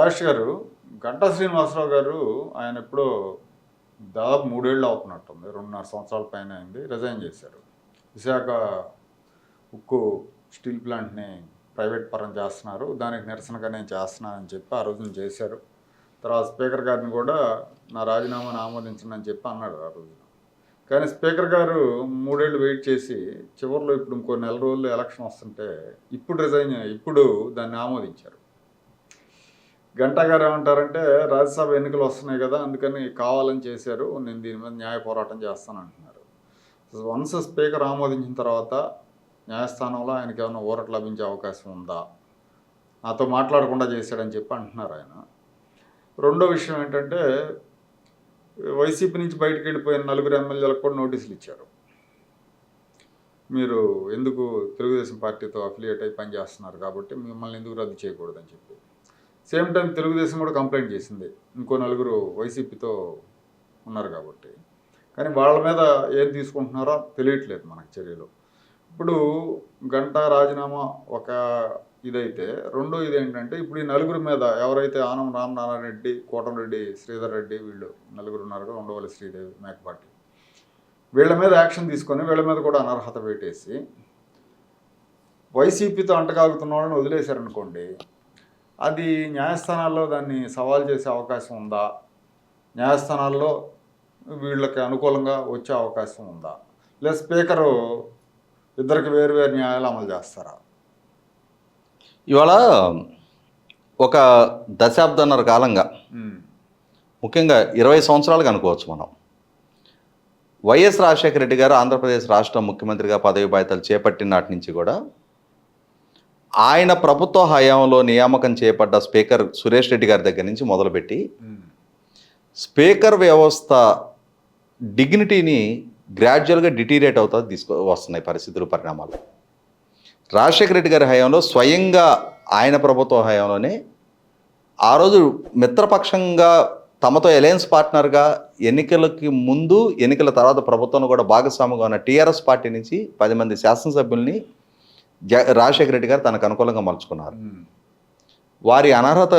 రాజేష్ గారు, గంటా శ్రీనివాసరావు గారు ఆయన ఎప్పుడో దాదాపు 3 ఏళ్ళు అవుతున్నట్టుంది, 2.5 సంవత్సరాల పైన అయింది, రిజైన్ చేశారు. విశాఖ ఉక్కు స్టీల్ ప్లాంట్ని ప్రైవేట్ పరం చేస్తున్నారు, దానికి నిరసనగా నేను చేస్తున్నానని చెప్పి ఆ రోజున చేశారు. తర్వాత స్పీకర్ గారిని కూడా నా రాజీనామాను ఆమోదించనని చెప్పి అన్నాడు ఆ రోజున. కానీ స్పీకర్ గారు 3 ఏళ్ళు వెయిట్ చేసి చివరిలో ఇప్పుడు ఇంకో నెల రోజులు ఎలక్షన్ వస్తుంటే ఇప్పుడు దాన్ని ఆమోదించారు. గంటా గారు ఏమంటారంటే రాజ్యసభ ఎన్నికలు వస్తున్నాయి కదా, అందుకని కావాలని చేశారు, నేను దీని మీద న్యాయ పోరాటం చేస్తానంటున్నారు. వన్స్ స్పీకర్ ఆమోదించిన తర్వాత న్యాయస్థానంలో ఆయనకి ఏమైనా ఊరట లభించే అవకాశం ఉందా, నాతో మాట్లాడకుండా చేశాడని చెప్పి అంటున్నారు ఆయన. రెండో విషయం ఏంటంటే వైసీపీ నుంచి బయటకు వెళ్ళిపోయిన 4 ఎమ్మెల్యేలకు కూడా నోటీసులు ఇచ్చారు. మీరు ఎందుకు తెలుగుదేశం పార్టీతో అఫిలియేట్ అయి పనిచేస్తున్నారు కాబట్టి మిమ్మల్ని ఎందుకు రద్దు చేయకూడదని చెప్పి. సేమ్ టైం తెలుగుదేశం కూడా కంప్లైంట్ చేసింది, ఇంకో 4 వైసీపీతో ఉన్నారు కాబట్టి. కానీ వాళ్ళ మీద ఏం తీసుకుంటున్నారో తెలియట్లేదు మనకు చర్యలు. ఇప్పుడు గంటా రాజీనామా ఒక ఇదైతే, రెండో ఇదేంటంటే ఇప్పుడు ఈ 4 మీద ఎవరైతే ఆనం రామనారాయణరెడ్డి, కోటమిరెడ్డి శ్రీధర్ రెడ్డి, వీళ్ళు 4 ఉన్నారు కదా, ఉండవల్లి శ్రీదేవి, మేకపాటి, వీళ్ళ మీద యాక్షన్ తీసుకొని వీళ్ళ మీద కూడా అనర్హత పెట్టేసి వైసీపీతో అంటగాగుతున్న వాళ్ళని వదిలేశారనుకోండి, అది న్యాయస్థానాల్లో దాన్ని సవాల్ చేసే అవకాశం ఉందా, న్యాయస్థానాల్లో వీళ్ళకి అనుకూలంగా వచ్చే అవకాశం ఉందా, లేదా స్పీకరు ఇద్దరికి వేరు న్యాయాలు అమలు చేస్తారా? ఇవాళ ఒక దశాబ్దన్నర కాలంగా, ముఖ్యంగా 20 సంవత్సరాలుగా అనుకోవచ్చు మనం, వైఎస్ రాజశేఖర రెడ్డి గారు ఆంధ్రప్రదేశ్ రాష్ట్ర ముఖ్యమంత్రిగా పదవి బాధ్యతలు చేపట్టిన నాటి నుంచి కూడా ఆయన ప్రభుత్వ హయాంలో నియామకం చేపడ్డ స్పీకర్ సురేష్ రెడ్డి గారి దగ్గర నుంచి మొదలుపెట్టి స్పీకర్ వ్యవస్థ డిగ్నిటీని గ్రాడ్యువల్గా డిటీరియేట్ అవుతా వస్తున్నాయి పరిస్థితులు, పరిణామాలు. రాజశేఖర రెడ్డి గారి హయాంలో స్వయంగా ఆయన ప్రభుత్వ హయాంలోనే ఆ రోజు మిత్రపక్షంగా తమతో అలయన్స్ పార్ట్నర్గా ఎన్నికలకి ముందు ఎన్నికల తర్వాత ప్రభుత్వంలో కూడా భాగస్వామిగా ఉన్న టీఆర్ఎస్ పార్టీ నుంచి 10 మంది శాసనసభ్యుల్ని రాజశేఖర రెడ్డి గారు తనకు అనుకూలంగా మలుచుకున్నారు. వారి అనర్హత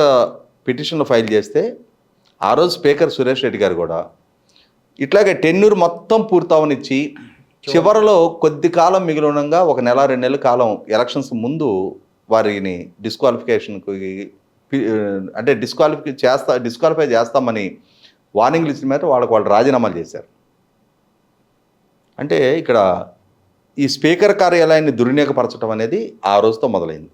పిటిషన్లు ఫైల్ చేస్తే ఆ రోజు స్పీకర్ సురేష్ రెడ్డి గారు కూడా ఇట్లాగే టెన్యూర్ మొత్తం పూర్తవనిచ్చి చివరిలో కొద్ది కాలం మిగిలి ఉండగా 1 నెల 2 నెలల కాలం ఎలక్షన్స్ ముందు వారిని డిస్క్వాలిఫై చేస్తామని వార్నింగ్లు ఇచ్చిన మీద వాళ్ళు రాజీనామాలు చేశారు. అంటే ఇక్కడ ఈ స్పీకర్ కార్యాలయాన్ని దుర్వినియోగపరచడం అనేది ఆ రోజుతో మొదలైంది.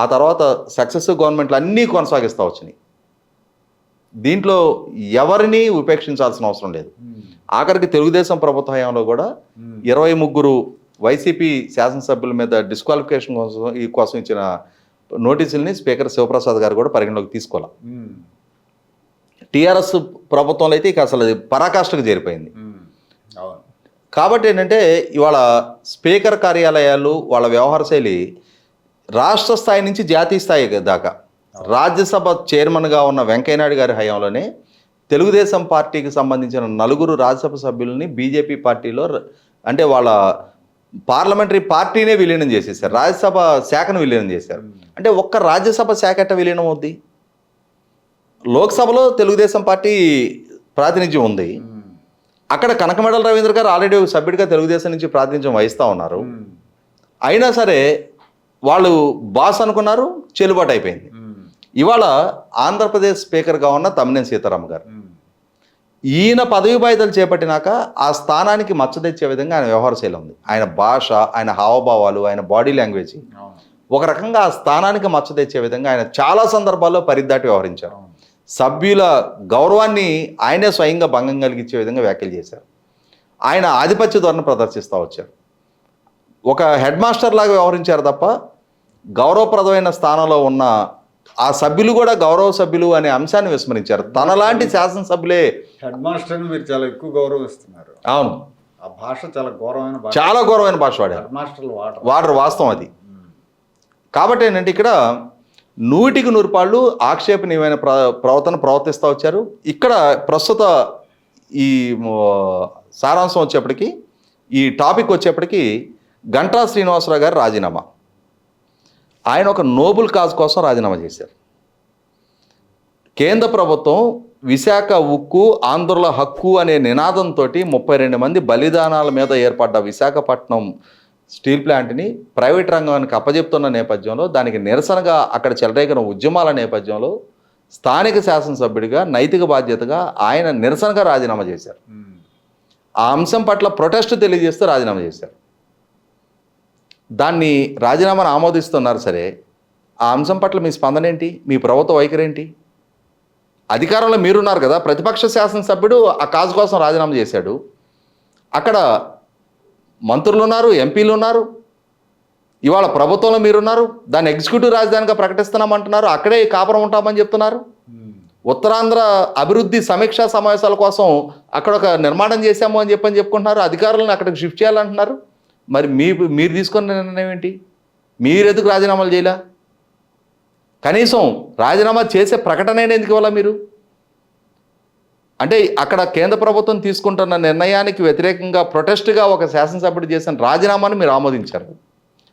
ఆ తర్వాత సక్సెసివ్ గవర్నమెంట్లు అన్నీ కొనసాగిస్తూ వచ్చినాయి. దీంట్లో ఎవరిని ఉపేక్షించాల్సిన అవసరం లేదు. ఆఖరికి తెలుగుదేశం ప్రభుత్వ హయాంలో కూడా 23 వైసీపీ శాసనసభ్యుల మీద డిస్క్వాలిఫికేషన్ కోసం ఇచ్చిన నోటీసుల్ని స్పీకర్ శివప్రసాద్ గారు కూడా పరిగణలోకి తీసుకోవాలి. టీఆర్ఎస్ ప్రభుత్వంలో అయితే ఇక అసలు పరాకాష్ఠకు చేరిపోయింది. కాబట్టి ఏంటంటే ఇవాళ స్పీకర్ కార్యాలయాలు వాళ్ళ వ్యవహార శైలి రాష్ట్ర స్థాయి నుంచి జాతీయ స్థాయి దాకా, రాజ్యసభ చైర్మన్గా ఉన్న వెంకయ్యనాయుడు గారి హయాంలోనే తెలుగుదేశం పార్టీకి సంబంధించిన 4 రాజ్యసభ సభ్యులని బీజేపీ పార్టీలో, అంటే వాళ్ళ పార్లమెంటరీ పార్టీనే విలీనం చేసేసారు, రాజ్యసభ శాఖను విలీనం చేశారు. అంటే ఒక్క రాజ్యసభ శాఖ ఎట్ట విలీనం అవుద్ది? లోక్సభలో తెలుగుదేశం పార్టీ ప్రాతినిధ్యం ఉంది, అక్కడ కనకమెడల రవీంద్ర గారు ఆల్రెడీ సభ్యుడిగా తెలుగుదేశం నుంచి ప్రాతినిధ్యం వహిస్తూ ఉన్నారు. అయినా సరే వాళ్ళు బాస్ అనుకున్నారు, చెల్లుబాటు అయిపోయింది. ఇవాళ ఆంధ్రప్రదేశ్ స్పీకర్గా ఉన్న తమ్మినేని సీతారాం గారు, ఈయన పదవి బాధ్యతలు చేపట్టినాక ఆ స్థానానికి మచ్చ తెచ్చే విధంగా ఆయన వ్యవహార శైలి ఉంది. ఆయన భాష, ఆయన హావభావాలు, ఆయన బాడీ లాంగ్వేజ్ ఒక రకంగా ఆ స్థానానికి మచ్చ తెచ్చే విధంగా ఆయన చాలా సందర్భాల్లో పరిదాటి వ్యవహరించారు. సభ్యుల గౌరవాన్ని ఆయనే స్వయంగా భంగం కలిగించే విధంగా వ్యాఖ్యలు చేశారు. ఆయన ఆధిపత్య ధోరణి ప్రదర్శిస్తూ వచ్చారు. ఒక హెడ్ మాస్టర్ లాగా వ్యవహరించారు తప్ప గౌరవప్రదమైన స్థానంలో ఉన్న ఆ సభ్యులు కూడా గౌరవ సభ్యులు అనే అంశాన్ని విస్మరించారు. తనలాంటి శాసనసభ్యులే హెడ్ మాస్టర్ని మీరు చాలా ఎక్కువ గౌరవిస్తున్నారు. అవును, ఆ భాష చాలా ఘోరమైన భాష వాడారు. మాస్టర్లు వాడరు, వాస్తవం అది. కాబట్టి ఏంటంటే ఇక్కడ 100కి 100 పాళ్ళు ఆక్షేపణీయమైన ప్రవర్తిస్తూ వచ్చారు. ఇక్కడ ప్రస్తుత ఈ సారాంశం వచ్చేప్పటికి, ఈ టాపిక్ వచ్చేప్పటికి గంటా శ్రీనివాసరావు గారు రాజీనామా. ఆయన ఒక నోబుల్ కాజ్ కోసం రాజీనామా చేశారు. కేంద్ర ప్రభుత్వం విశాఖ ఉక్కు ఆంధ్రుల హక్కు అనే నినాదంతో 32 మంది బలిదానాల మీద ఏర్పడ్డ విశాఖపట్నం స్టీల్ ప్లాంట్ని ప్రైవేట్ రంగానికి అప్పజెప్తున్న నేపథ్యంలో దానికి నిరసనగా అక్కడ చెలరేగిన ఉద్యమాల నేపథ్యంలో స్థానిక శాసనసభ్యుడిగా నైతిక బాధ్యతగా ఆయన నిరసనగా రాజీనామా చేశారు. ఆ అంశం పట్ల ప్రొటెస్ట్ తెలియజేస్తూ రాజీనామా చేశారు. దాన్ని రాజీనామాను ఆమోదిస్తున్నారు. సరే, ఆ అంశం పట్ల మీ స్పందన ఏంటి? మీ ప్రభుత్వ వైఖరి ఏంటి? అధికారంలో మీరున్నారు కదా, ప్రతిపక్ష శాసనసభ్యుడు ఆ కాజు కోసం రాజీనామా చేశాడు. అక్కడ మంత్రులు ఉన్నారు, ఎంపీలు ఉన్నారు, ఇవాళ ప్రభుత్వంలో మీరున్నారు, దాన్ని ఎగ్జిక్యూటివ్ రాజధానిగా ప్రకటిస్తున్నామంటున్నారు, అక్కడే కాపురం ఉంటామని చెప్తున్నారు. ఉత్తరాంధ్ర అభివృద్ధి సమీక్షా సమావేశాల కోసం అక్కడ ఒక నిర్మాణం చేశాము అని చెప్పుకుంటున్నారు. అధికారులను అక్కడికి షిఫ్ట్ చేయాలంటున్నారు. మరి మీరు తీసుకున్న నిర్ణయం ఏంటి? మీరు ఎందుకు రాజీనామాలు చేయలే? కనీసం రాజీనామా చేసే ప్రకటన ఎందుకు ఇవ్వాలా మీరు? అంటే అక్కడ కేంద్ర ప్రభుత్వం తీసుకుంటున్న నిర్ణయానికి వ్యతిరేకంగా ప్రొటెస్ట్గా ఒక శాసనసభ్యుడు చేసిన రాజీనామాను మీరు ఆమోదించారు.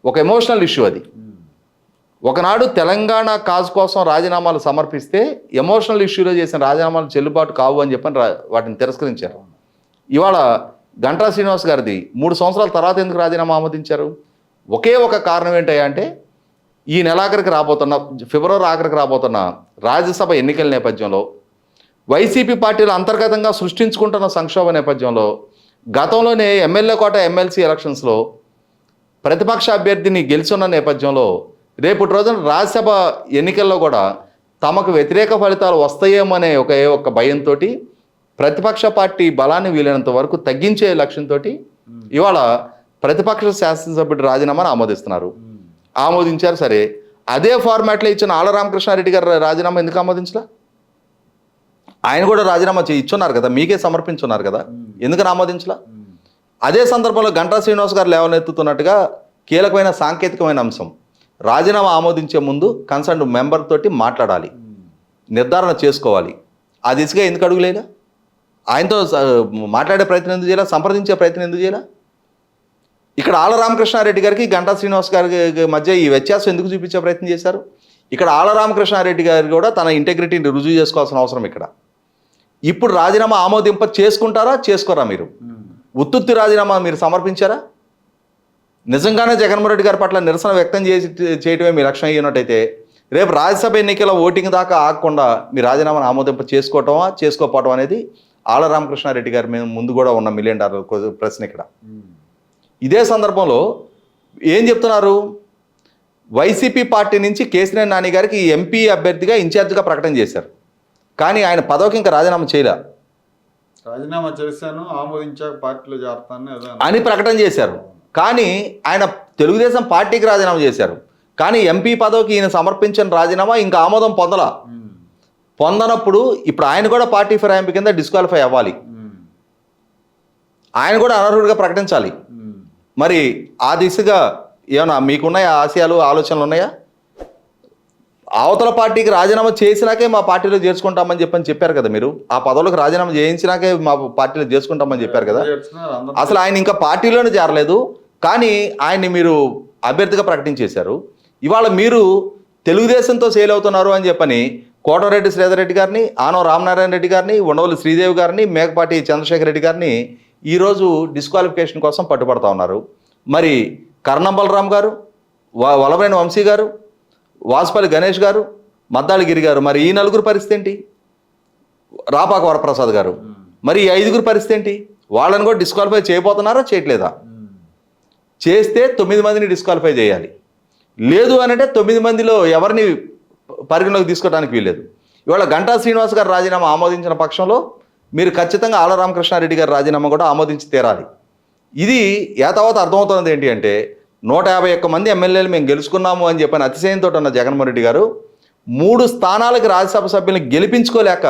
ఒక ఎమోషనల్ ఇష్యూ అది. ఒకనాడు తెలంగాణ కాజ్ కోసం రాజీనామాలు సమర్పిస్తే ఎమోషనల్ ఇష్యూలో చేసిన రాజీనామాలు చెల్లుబాటు కావు అని చెప్పని వాటిని తిరస్కరించారు. ఇవాళ గంటా శ్రీనివాస్ గారిది 3 సంవత్సరాల తర్వాత ఎందుకు రాజీనామా ఆమోదించారు? ఒకే ఒక కారణం ఏంటయ్యా అంటే ఈ నెలాఖరికి రాబోతున్న ఫిబ్రవరి ఆఖరికి రాబోతున్న రాజ్యసభ ఎన్నికల నేపథ్యంలో వైసీపీ పార్టీలు అంతర్గతంగా సృష్టించుకుంటున్న సంక్షోభ నేపథ్యంలో గతంలోనే ఎమ్మెల్యే కోట ఎమ్మెల్సీ ఎలక్షన్స్లో ప్రతిపక్ష అభ్యర్థిని గెలుచున్న నేపథ్యంలో రేపటి రోజున రాజ్యసభ ఎన్నికల్లో కూడా తమకు వ్యతిరేక ఫలితాలు వస్తాయేమనే ఒక భయంతో ప్రతిపక్ష పార్టీ బలాన్ని వీలైనంత వరకు తగ్గించే లక్ష్యంతో ఇవాళ ప్రతిపక్ష శాసనసభ్యుడు రాజీనామాను ఆమోదించారు. సరే, అదే ఫార్మాట్లో ఇచ్చిన ఆళ్ల రామకృష్ణారెడ్డి గారు రాజీనామా ఎందుకు ఆమోదించలా? ఆయన కూడా రాజీనామా ఇచ్చున్నారు కదా, మీకే సమర్పించున్నారు కదా, ఎందుకు ఆమోదించలా? అదే సందర్భంలో గంటా శ్రీనివాస్ గారు లేవనెత్తుతున్నట్టుగా కీలకమైన సాంకేతికమైన అంశం, రాజీనామా ఆమోదించే ముందు కన్సర్న్ మెంబర్ తోటి మాట్లాడాలి, నిర్ధారణ చేసుకోవాలి. ఆ దిశగా ఎందుకు అడుగులేదా? ఆయనతో మాట్లాడే ప్రయత్నం ఎందుకు చేయాల? సంప్రదించే ప్రయత్నం ఎందుకు చేయాల? ఇక్కడ ఆళ్ల రామకృష్ణారెడ్డి గారికి గంటా శ్రీనివాస్ గారి మధ్య ఈ వ్యత్యాసం ఎందుకు చూపించే ప్రయత్నం చేశారు? ఇక్కడ ఆళ్ల రామకృష్ణారెడ్డి గారు కూడా తన ఇంటెగ్రిటీని రుజువు చేసుకోవాల్సిన అవసరం ఇక్కడ. ఇప్పుడు రాజీనామా ఆమోదింప చేసుకుంటారా చేసుకోరా? మీరు ఉత్తుత్తి రాజీనామా మీరు సమర్పించారా? నిజంగానే జగన్మోహన్ రెడ్డి గారి పట్ల నిరసన వ్యక్తం చేయటమే మీ లక్ష్యం అయ్యినట్టయితే రేపు రాజ్యసభ ఎన్నికల ఓటింగ్ దాకా ఆగకుండా మీ రాజీనామాను ఆమోదింప చేసుకోకపోవటం అనేది ఆళ్ల రామకృష్ణారెడ్డి గారి మీద ముందు కూడా ఉన్న $1 మిలియన్ ప్రశ్న ఇక్కడ. ఇదే సందర్భంలో ఏం చెప్తున్నారు? వైసీపీ పార్టీ నుంచి కేసీఆర్ నాని గారికి ఎంపీ అభ్యర్థిగా ఇన్ఛార్జిగా ప్రకటన చేశారు. కానీ ఆయన పదవికి ఇంకా రాజీనామా చేయలే. రాజీనామా చేశాను, ఆమోదించాక పార్టీలో చేరతాను అని ప్రకటన చేశారు. కానీ ఆయన తెలుగుదేశం పార్టీకి రాజీనామా చేశారు. కానీ ఎంపీ పదవికి ఈయన సమర్పించిన రాజీనామా ఇంకా ఆమోదం పొందనప్పుడు ఇప్పుడు ఆయన కూడా పార్టీ ఫిరాయింపు కింద డిస్క్వాలిఫై అవ్వాలి. ఆయన కూడా అనర్హుడిగా ప్రకటించాలి. మరి ఆ దిశగా ఏమన్నా మీకున్నాయా ఆశయాలు, ఆలోచనలు ఉన్నాయా? అవతల పార్టీకి రాజీనామా చేసినాకే మా పార్టీలో చేర్చుకుంటామని చెప్పారు కదా మీరు. ఆ పదవులకు రాజీనామా చేయించినాకే మా పార్టీలో చేర్చుకుంటామని చెప్పారు కదా. అసలు ఆయన ఇంకా పార్టీలోనే చేరలేదు, కానీ ఆయన్ని మీరు అభ్యర్థిగా ప్రకటించేశారు. ఇవాళ మీరు తెలుగుదేశంతో సేల్ అవుతున్నారు అని చెప్పని కోటరెడ్డి శ్రీధర్ రెడ్డి గారిని, ఆనవ రామనారాయణ రెడ్డి గారిని, ఉండవల్లి శ్రీదేవి గారిని, మేకపాటి చంద్రశేఖర్ రెడ్డి గారిని ఈరోజు డిస్క్వాలిఫికేషన్ కోసం పట్టుబడతా ఉన్నారు. మరి కర్ణం బలరాం గారు, వలభనేని వంశీ గారు, వాసుపల్లి గణేష్ గారు, మద్దాళి గిరి గారు, మరి ఈ నలుగురు పరిస్థితి ఏంటి? రాపాక వరప్రసాద్ గారు, మరి ఈ 5గురు పరిస్థితి ఏంటి? వాళ్ళని కూడా డిస్క్వాలిఫై చేయబోతున్నారా చేయట్లేదా? చేస్తే 9 మందిని డిస్క్వాలిఫై చేయాలి. లేదు అని అంటే 9 మందిలో ఎవరిని పరిగణలోకి తీసుకోవడానికి వీల్లేదు. ఇవాళ గంటా శ్రీనివాస్ గారు రాజీనామా ఆమోదించిన పక్షంలో మీరు ఖచ్చితంగా ఆళ్ల రామకృష్ణారెడ్డి గారి రాజీనామా కూడా ఆమోదించి తీరాలి. ఇది తర్వాత అర్థమవుతున్నది ఏంటి అంటే 151 మంది ఎమ్మెల్యేలు మేము గెలుచుకున్నాము అని చెప్పని అతిశయంతో ఉన్న జగన్మోహన్ రెడ్డి గారు 3 స్థానాలకు రాజ్యసభ సభ్యులను గెలిపించుకోలేక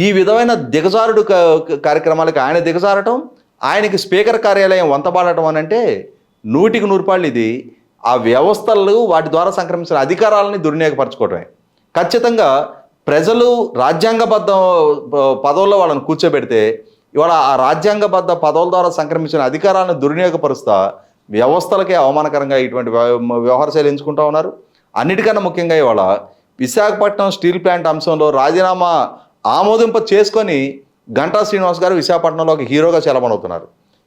ఈ విధమైన దిగజారుడు కార్యక్రమాలకు ఆయన దిగజారటం, ఆయనకి స్పీకర్ కార్యాలయం వంతబాడటం అని అంటే 100కి 100 ఇది ఆ వ్యవస్థలు వాటి ద్వారా సంక్రమించిన అధికారాలని దుర్వినియోగపరచుకోవటమే. ఖచ్చితంగా ప్రజలు రాజ్యాంగబద్ధ పదవుల్లో వాళ్ళని కూర్చోబెడితే ఇవాళ ఆ రాజ్యాంగబద్ధ పదవుల ద్వారా సంక్రమించిన అధికారాలను దుర్వినియోగపరుస్తా వ్యవస్థలకే అవమానకరంగా ఇటువంటి వ్యవహార శైలి ఎంచుకుంటా ఉన్నారు. అన్నిటికన్నా ముఖ్యంగా ఇవాళ విశాఖపట్నం స్టీల్ ప్లాంట్ అంశంలో రాజీనామా ఆమోదింప చేసుకొని గంటా శ్రీనివాస్ గారు విశాఖపట్నంలో ఒక హీరోగా చలమనవుతున్నారు.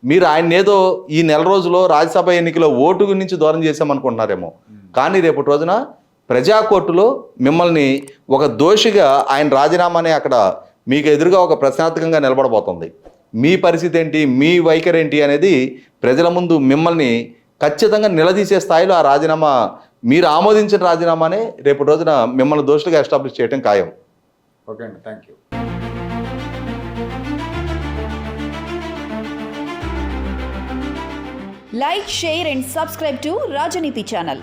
మీరు ఆయన ఏదో ఈ నెల రోజులో రాజ్యసభ ఎన్నికలో ఓటు నుంచి దూరం చేశామనుకుంటున్నారేమో, కానీ రేపటి రోజున ప్రజా కోర్టులో మిమ్మల్ని ఒక దోషిగా ఆయన రాజీనామానే అక్కడ మీకు ఎదురుగా ఒక ప్రశ్నార్థకంగా నిలబడబోతుంది. మీ పరిస్థితి ఏంటి, మీ వైఖరి ఏంటి అనేది ప్రజల ముందు మిమ్మల్ని ఖచ్చితంగా నిలదీసే స్థాయిలో ఆ రాజీనామా, మీరు ఆమోదించిన రాజీనామానే రేపటి రోజున మిమ్మల్ని దోషులుగా ఎస్టాబ్లిష్ చేయడం ఖాయం. ఓకే అండి, thank you. Like, share and subscribe to Rajaniti channel.